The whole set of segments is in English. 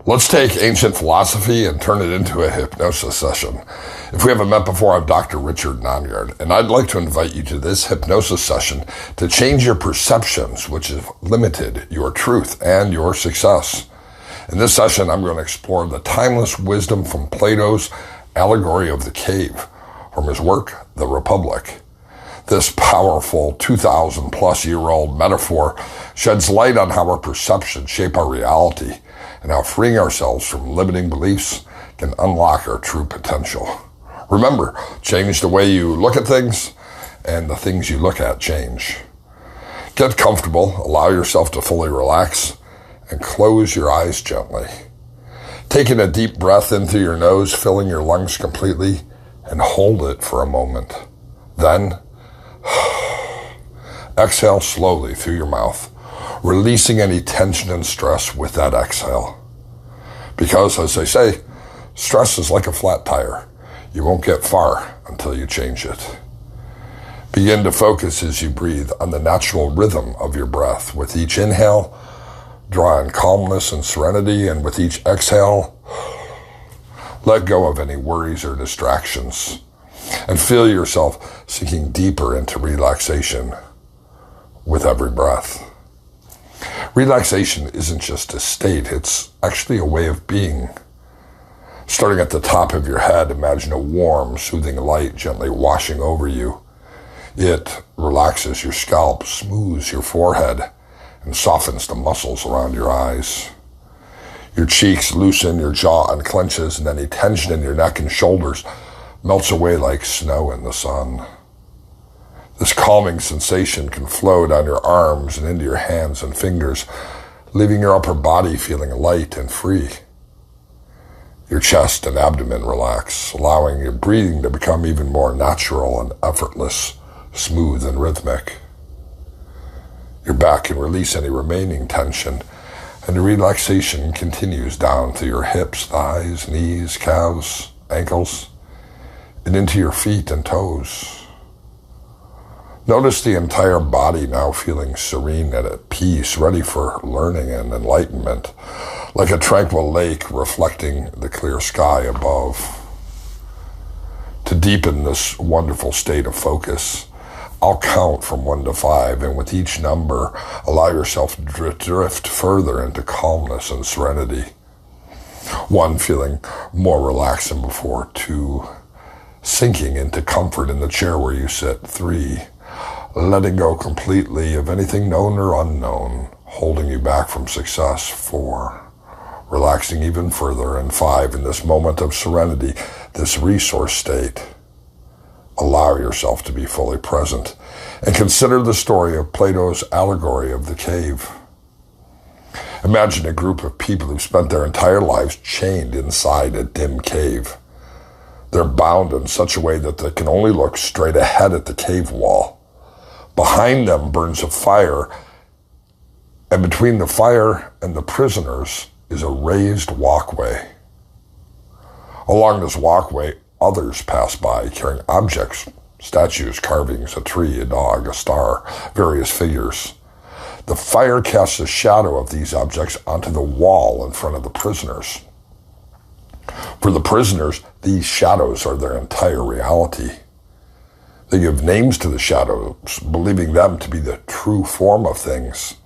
Let's take ancient philosophy and turn it into a hypnosis session. If we haven't met before, I'm Dr. Richard Nonyard, and I'd like to invite you to this hypnosis session to change your perceptions, which have limited your truth and your success. In this session, I'm going to explore the timeless wisdom from Plato's Allegory of the Cave, from his work, The Republic. This powerful 2,000-plus-year-old metaphor sheds light on how our perceptions shape our reality and how freeing ourselves from limiting beliefs can unlock our true potential. Remember, change the way you look at things, and the things you look at change. Get comfortable, allow yourself to fully relax, and close your eyes gently. Taking a deep breath in through your nose, filling your lungs completely, and hold it for a moment. Then, exhale slowly through your mouth, releasing any tension and stress with that exhale. Because, as they say, stress is like a flat tire. You won't get far until you change it. Begin to focus as you breathe on the natural rhythm of your breath. With each inhale, draw in calmness and serenity, and with each exhale, let go of any worries or distractions, and feel yourself sinking deeper into relaxation with every breath. Relaxation isn't just a state, it's actually a way of being. Starting at the top of your head, imagine a warm, soothing light gently washing over you. It relaxes your scalp, smooths your forehead, and softens the muscles around your eyes. Your cheeks loosen, your jaw unclenches, and any tension in your neck and shoulders melts away like snow in the sun. This calming sensation can flow down your arms and into your hands and fingers, leaving your upper body feeling light and free. Your chest and abdomen relax, allowing your breathing to become even more natural and effortless, smooth and rhythmic. Your back can release any remaining tension, and the relaxation continues down through your hips, thighs, knees, calves, ankles, and into your feet and toes. Notice the entire body now feeling serene and at peace, ready for learning and enlightenment, like a tranquil lake reflecting the clear sky above. To deepen this wonderful state of focus, I'll count from 1 to 5, and with each number, allow yourself to drift further into calmness and serenity. 1, feeling more relaxed than before. 2, sinking into comfort in the chair where you sit. 3, letting go completely of anything known or unknown, holding you back from success. 4, relaxing even further. And 5, in this moment of serenity, this resource state, allow yourself to be fully present and consider the story of Plato's Allegory of the Cave. Imagine a group of people who've spent their entire lives chained inside a dim cave. They're bound in such a way that they can only look straight ahead at the cave wall. Behind them burns a fire, and between the fire and the prisoners is a raised walkway. Along this walkway, others pass by carrying objects, statues, carvings, a tree, a dog, a star, various figures. The fire casts a shadow of these objects onto the wall in front of the prisoners. For the prisoners, these shadows are their entire reality. They give names to the shadows, believing them to be the true form of things.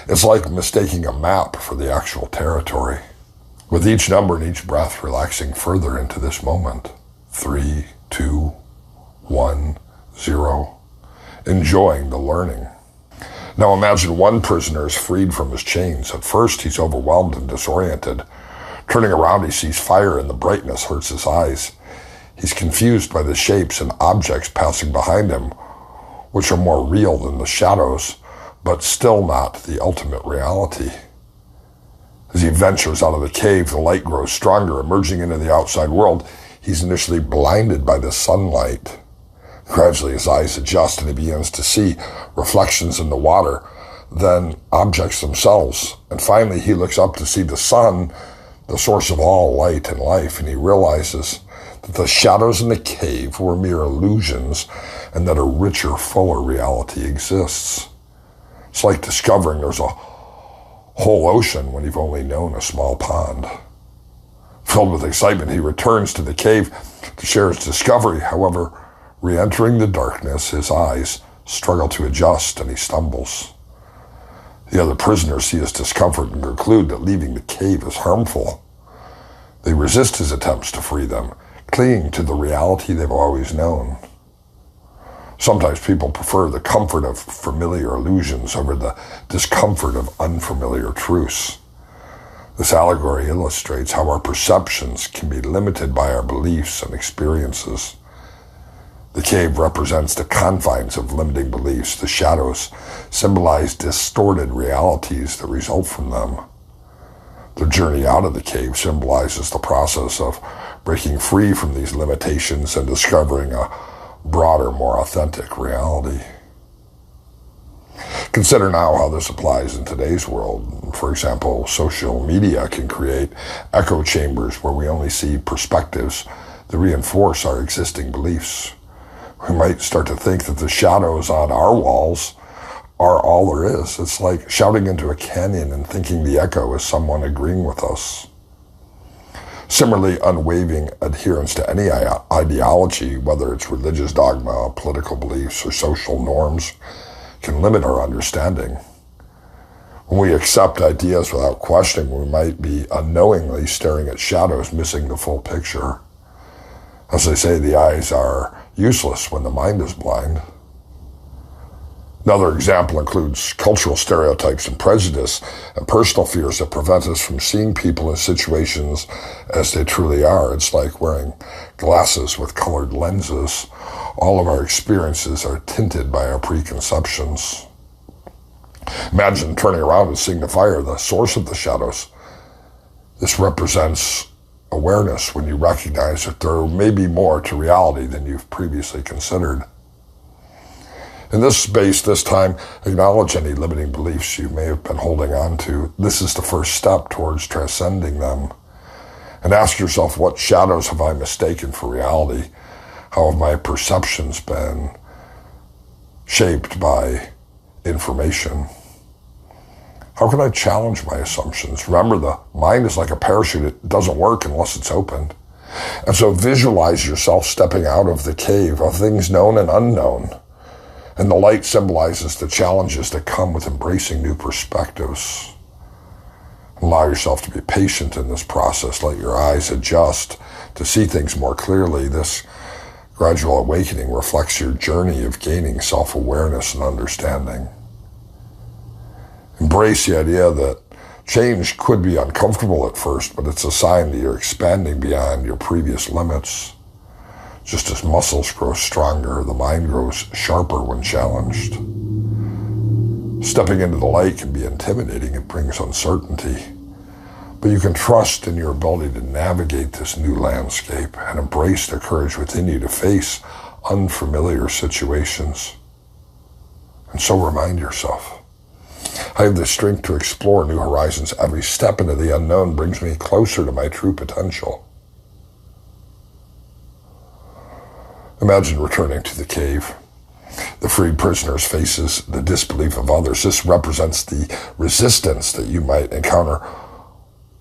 It's like mistaking a map for the actual territory. With each number and each breath, relaxing further into this moment. 3, 2, 1, 0. Enjoying the learning. Now imagine one prisoner is freed from his chains. At first, he's overwhelmed and disoriented. Turning around, he sees fire and the brightness hurts his eyes. He's confused by the shapes and objects passing behind him, which are more real than the shadows, but still not the ultimate reality. As he ventures out of the cave, the light grows stronger, emerging into the outside world. He's initially blinded by the sunlight. Gradually, his eyes adjust and he begins to see reflections in the water, then objects themselves. And finally, he looks up to see the sun, the source of all light and life, and he realizes that the shadows in the cave were mere illusions and that a richer, fuller reality exists. It's like discovering there's a whole ocean when you've only known a small pond. Filled with excitement, he returns to the cave to share his discovery. However, re-entering the darkness, his eyes struggle to adjust and he stumbles. The other prisoners see his discomfort and conclude that leaving the cave is harmful. They resist his attempts to free them, clinging to the reality they've always known. Sometimes people prefer the comfort of familiar illusions over the discomfort of unfamiliar truths. This allegory illustrates how our perceptions can be limited by our beliefs and experiences. The cave represents the confines of limiting beliefs. The shadows symbolize distorted realities that result from them. The journey out of the cave symbolizes the process of breaking free from these limitations and discovering a broader, more authentic reality. Consider now how this applies in today's world. For example, social media can create echo chambers where we only see perspectives that reinforce our existing beliefs. We might start to think that the shadows on our walls are all there is. It's like shouting into a canyon and thinking the echo is someone agreeing with us. Similarly, unwavering adherence to any ideology, whether it's religious dogma, political beliefs, or social norms, can limit our understanding. When we accept ideas without questioning, we might be unknowingly staring at shadows, missing the full picture. As they say, the eyes are useless when the mind is blind. Another example includes cultural stereotypes and prejudice and personal fears that prevent us from seeing people and situations as they truly are. It's like wearing glasses with colored lenses. All of our experiences are tinted by our preconceptions. Imagine turning around and seeing the fire, the source of the shadows. This represents awareness when you recognize that there may be more to reality than you've previously considered. In this space, this time, acknowledge any limiting beliefs you may have been holding on to. This is the first step towards transcending them. And ask yourself, what shadows have I mistaken for reality? How have my perceptions been shaped by information? How can I challenge my assumptions? Remember, the mind is like a parachute. It doesn't work unless it's opened. And so visualize yourself stepping out of the cave of things known and unknown. And the light symbolizes the challenges that come with embracing new perspectives. Allow yourself to be patient in this process. Let your eyes adjust to see things more clearly. This gradual awakening reflects your journey of gaining self-awareness and understanding. Embrace the idea that change could be uncomfortable at first, but it's a sign that you're expanding beyond your previous limits. Just as muscles grow stronger, the mind grows sharper when challenged. Stepping into the light can be intimidating. It brings uncertainty. But you can trust in your ability to navigate this new landscape and embrace the courage within you to face unfamiliar situations. And so remind yourself, I have the strength to explore new horizons. Every step into the unknown brings me closer to my true potential. Imagine returning to the cave. The freed prisoner's faces the disbelief of others. This represents the resistance that you might encounter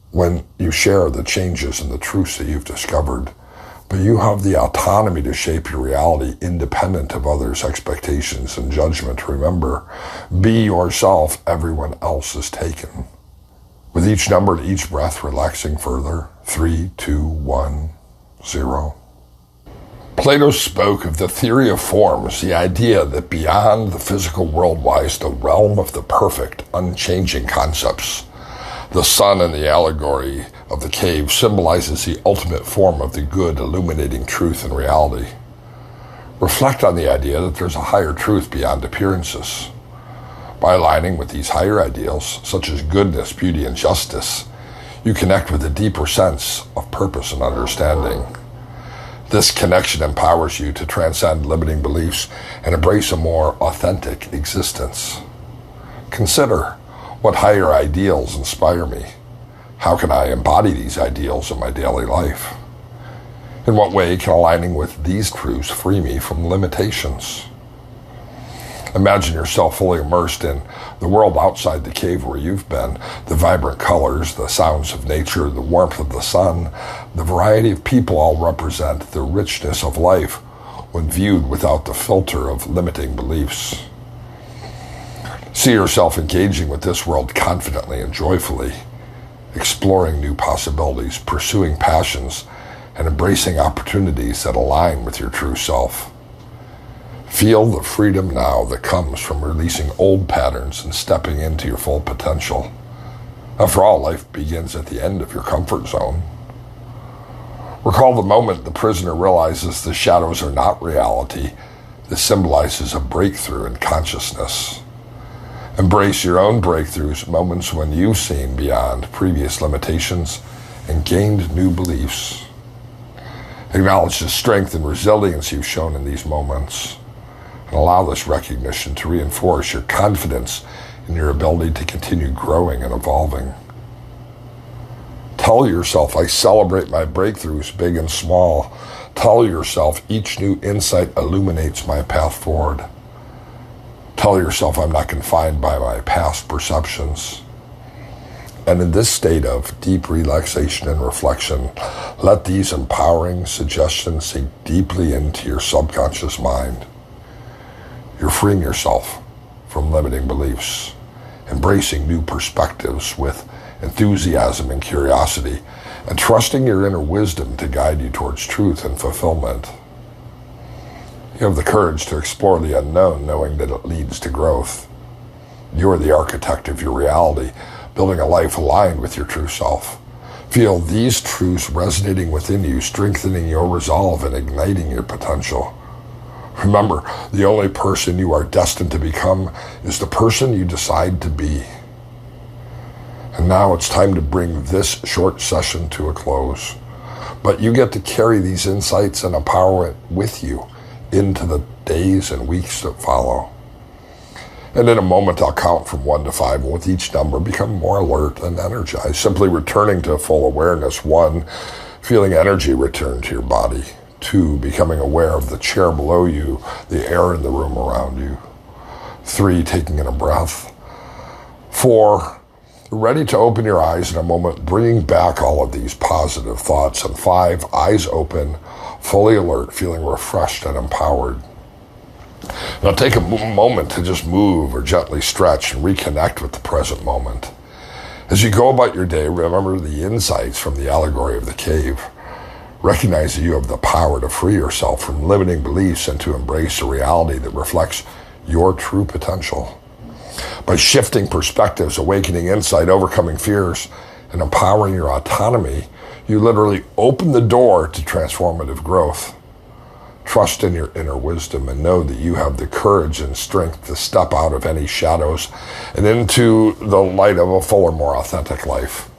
when you share the changes and the truths that you've discovered. But you have the autonomy to shape your reality independent of others' expectations and judgment. Remember, be yourself, everyone else is taken. With each number and each breath relaxing further, 3, 2, 1, 0. Plato spoke of the theory of forms, the idea that beyond the physical world lies the realm of the perfect, unchanging concepts. The sun in the allegory of the cave symbolizes the ultimate form of the good, illuminating truth and reality. Reflect on the idea that there's a higher truth beyond appearances. By aligning with these higher ideals, such as goodness, beauty, and justice, you connect with a deeper sense of purpose and understanding. This connection empowers you to transcend limiting beliefs and embrace a more authentic existence. Consider, what higher ideals inspire me? How can I embody these ideals in my daily life? In what way can aligning with these truths free me from limitations? Imagine yourself fully immersed in the world outside the cave where you've been, the vibrant colors, the sounds of nature, the warmth of the sun, the variety of people all represent the richness of life when viewed without the filter of limiting beliefs. See yourself engaging with this world confidently and joyfully, exploring new possibilities, pursuing passions, and embracing opportunities that align with your true self. Feel the freedom now that comes from releasing old patterns and stepping into your full potential. After all, life begins at the end of your comfort zone. Recall the moment the prisoner realizes the shadows are not reality. This symbolizes a breakthrough in consciousness. Embrace your own breakthroughs, moments when you've seen beyond previous limitations and gained new beliefs. Acknowledge the strength and resilience you've shown in these moments, and allow this recognition to reinforce your confidence in your ability to continue growing and evolving. Tell yourself, I celebrate my breakthroughs, big and small. Tell yourself, each new insight illuminates my path forward. Tell yourself, I'm not confined by my past perceptions. And in this state of deep relaxation and reflection, let these empowering suggestions sink deeply into your subconscious mind. You're freeing yourself from limiting beliefs, embracing new perspectives with enthusiasm and curiosity, and trusting your inner wisdom to guide you towards truth and fulfillment. You have the courage to explore the unknown, knowing that it leads to growth. You are the architect of your reality, building a life aligned with your true self. Feel these truths resonating within you, strengthening your resolve and igniting your potential. Remember, the only person you are destined to become is the person you decide to be. And now it's time to bring this short session to a close. But you get to carry these insights and empowerment with you into the days and weeks that follow. And in a moment, I'll count from 1 to 5, and with each number, become more alert and energized, simply returning to full awareness. 1, feeling energy return to your body. 2, becoming aware of the chair below you, the air in the room around you. 3, taking in a breath. 4, ready to open your eyes in a moment, bringing back all of these positive thoughts. And 5, eyes open, fully alert, feeling refreshed and empowered. Now take a moment to just move or gently stretch and reconnect with the present moment. As you go about your day, remember the insights from the allegory of the cave. Recognize that you have the power to free yourself from limiting beliefs and to embrace a reality that reflects your true potential. By shifting perspectives, awakening insight, overcoming fears, and empowering your autonomy, you literally open the door to transformative growth. Trust in your inner wisdom and know that you have the courage and strength to step out of any shadows and into the light of a fuller, more authentic life.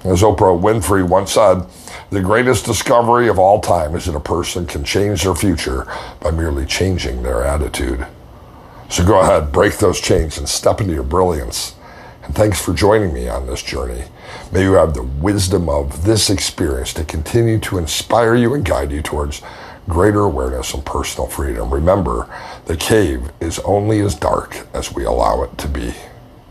As Oprah Winfrey once said, the greatest discovery of all time is that a person can change their future by merely changing their attitude. So go ahead, break those chains and step into your brilliance. And thanks for joining me on this journey. May you have the wisdom of this experience to continue to inspire you and guide you towards greater awareness and personal freedom. Remember, the cave is only as dark as we allow it to be.